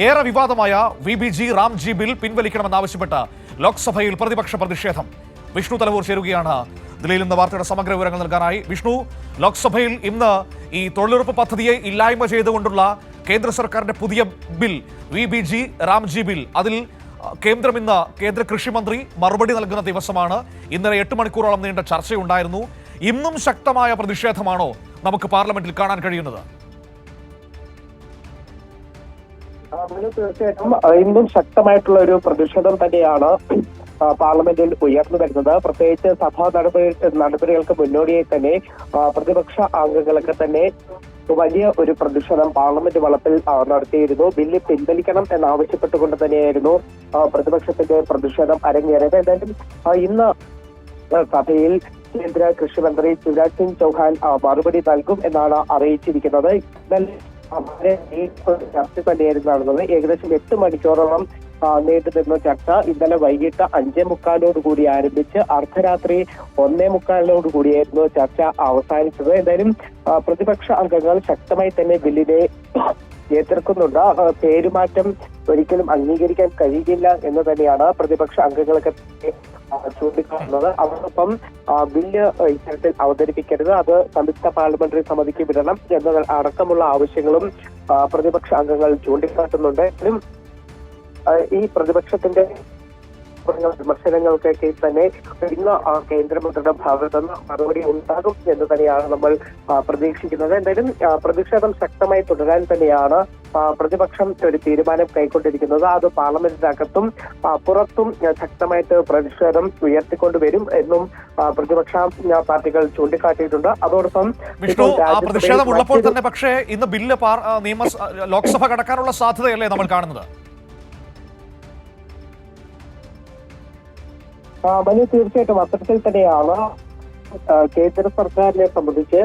ഏറെ വിവാദമായ VBG Ramji bill പിൻവലിക്കണമെന്നാവശ്യപ്പെട്ട് ലോക്സഭയിൽ പ്രതിപക്ഷ പ്രതിഷേധം. വിഷ്ണു തലവൂർ ചേരുകയാണ് ദില്ലിയിൽ നിന്ന് വാർത്തയുടെ സമഗ്ര വിവരങ്ങൾ നൽകാനായി. വിഷ്ണു, ലോക്സഭയിൽ ഇന്ന് ഈ തൊഴിലുറപ്പ് പദ്ധതിയെ ഇല്ലായ്മ ചെയ്തുകൊണ്ടുള്ള കേന്ദ്ര സർക്കാരിന്റെ പുതിയ ബിൽ VBG റാംജി ബിൽ, അതിൽ കേന്ദ്രം ഇന്ന് കേന്ദ്ര കൃഷിമന്ത്രി മറുപടി നൽകുന്ന ദിവസമാണ്. ഇന്നലെ 8 മണിക്കൂറോളം നീണ്ട ചർച്ചയുണ്ടായിരുന്നു. ഇന്നും ശക്തമായ പ്രതിഷേധമാണോ നമുക്ക് പാർലമെന്റിൽ കാണാൻ കഴിയുന്നത്? തീർച്ചയായിട്ടും ഇന്നും ശക്തമായിട്ടുള്ള ഒരു പ്രതിഷേധം തന്നെയാണ് പാർലമെന്റിൽ ഉയർന്നു വരുന്നത്. പ്രത്യേകിച്ച് സഭാ നടപടികൾക്ക് മുന്നോടിയായി തന്നെ പ്രതിപക്ഷ അംഗങ്ങളൊക്കെ തന്നെ വലിയ ഒരു പ്രതിഷേധം പാർലമെന്റ് വളപ്പിൽ നടത്തിയിരുന്നു. ബില്ല് പിൻവലിക്കണം എന്നാവശ്യപ്പെട്ടുകൊണ്ട് തന്നെയായിരുന്നു പ്രതിപക്ഷത്തിന്റെ പ്രതിഷേധം അരങ്ങേറിയത്. എന്തായാലും ഇന്ന് സഭയിൽ കേന്ദ്ര കൃഷിമന്ത്രി ശിവരാജ് സിംഗ് ചൗഹാൻ മറുപടി നൽകും എന്നാണ് അറിയിച്ചിരിക്കുന്നത്. ചർച്ച തന്നെയായിരുന്നു നടന്നത്. ഏകദേശം 8 മണിക്കൂറോളം നീണ്ടുനിന്ന ചർച്ച ഇന്നലെ വൈകിട്ട് 5:45 കൂടി ആരംഭിച്ച് അർദ്ധരാത്രി 1:45 കൂടിയായിരുന്നു ചർച്ച അവസാനിച്ചത്. എന്തായാലും പ്രതിപക്ഷ അംഗങ്ങൾ ശക്തമായി തന്നെ ബില്ലിനെ എതിർക്കുന്നുണ്ട്. പേരുമാറ്റം ഒരിക്കലും അംഗീകരിക്കാൻ കഴിയില്ല എന്ന് തന്നെയാണ് പ്രതിപക്ഷ അംഗങ്ങളൊക്കെ ചൂണ്ടിക്കാട്ടുന്നത്. അതോടൊപ്പം ബില്ല് ഇത്തരത്തിൽ അവതരിപ്പിക്കരുത്, അത് സംയുക്ത പാർലമെന്ററി സമിതിക്ക് വിടണം എന്ന അടക്കമുള്ള ആവശ്യങ്ങളും പ്രതിപക്ഷ അംഗങ്ങൾ ചൂണ്ടിക്കാട്ടുന്നുണ്ട്. ഈ പ്രതിപക്ഷത്തിന്റെ വിമർശനങ്ങൾക്കൊക്കെ തന്നെ ഇന്ന് കേന്ദ്രമന്ത്രിയുടെ ഭാഗത്ത് നിന്ന് മറുപടി ഉണ്ടാകും എന്ന് തന്നെയാണ് നമ്മൾ പ്രതീക്ഷിക്കുന്നത്. എന്തായാലും പ്രതിഷേധം ശക്തമായി തുടരാൻ തന്നെയാണ് പ്രതിപക്ഷം ഒരു തീരുമാനം കൈക്കൊണ്ടിരിക്കുന്നത്. അത് പാർലമെന്റിനകത്തും പുറത്തും ശക്തമായിട്ട് പ്രതിഷേധം ഉയർത്തിക്കൊണ്ടുവരും എന്നും പ്രതിപക്ഷ പാർട്ടികൾ ചൂണ്ടിക്കാട്ടിയിട്ടുണ്ട്. അതോടൊപ്പം പ്രതിഷേധം ഉള്ളപ്പോൾ തന്നെ പക്ഷേ ഇന്ന് ബില്ല് ലോക്സഭ കടക്കാനുള്ള സാധ്യതയല്ലേ നമ്മൾ കാണുന്നത്? തീർച്ചയായിട്ടും അത്തരത്തിൽ തന്നെയാണ് കേന്ദ്ര സർക്കാരിനെ സംബന്ധിച്ച്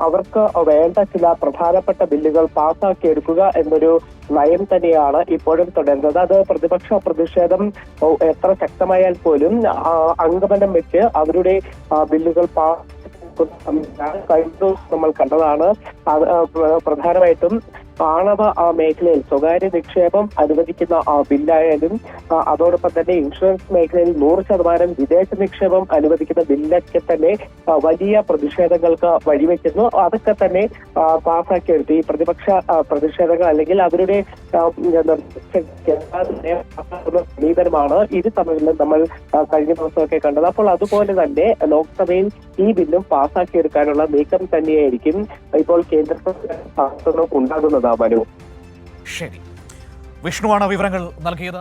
അവർക്ക് വേണ്ട ചില പ്രധാനപ്പെട്ട ബില്ലുകൾ പാസ്സാക്കിയെടുക്കുക എന്നൊരു നയം തന്നെയാണ് ഇപ്പോഴും തുടരുന്നത്. അത് പ്രതിപക്ഷ പ്രതിഷേധം എത്ര ശക്തമായാൽ പോലും അംഗബലം വെച്ച് അവരുടെ ബില്ലുകൾ കഴിഞ്ഞ ദിവസം നമ്മൾ കണ്ടതാണ്. പ്രധാനമായിട്ടും ആണവ മേഖലയിൽ സ്വകാര്യ നിക്ഷേപം അനുവദിക്കുന്ന ബില്ലായാലും അതോടൊപ്പം തന്നെ ഇൻഷുറൻസ് മേഖലയിൽ 100% വിദേശ നിക്ഷേപം അനുവദിക്കുന്ന ബില്ലൊക്കെ തന്നെ വലിയ പ്രതിഷേധങ്ങൾക്ക് വഴിവെക്കുന്നു. അതൊക്കെ തന്നെ പാസ്സാക്കിയെടുത്തു. ഈ പ്രതിപക്ഷ പ്രതിഷേധങ്ങൾ അല്ലെങ്കിൽ അവരുടെ സമീപനമാണ് ഇരു തമ്മിലും നമ്മൾ കഴിഞ്ഞ ദിവസമൊക്കെ കണ്ടത്. അപ്പോൾ അതുപോലെ തന്നെ ലോക്സഭയിൽ ഈ ബില്ലും പാസ്സാക്കിയെടുക്കാനുള്ള നീക്കം തന്നെയായിരിക്കും ഇപ്പോൾ കേന്ദ്ര സർക്കാർ ഉണ്ടാകുന്നത്. മനു, ശരി, വിഷ്ണുവാണ് വിവരങ്ങൾ നൽകിയത്.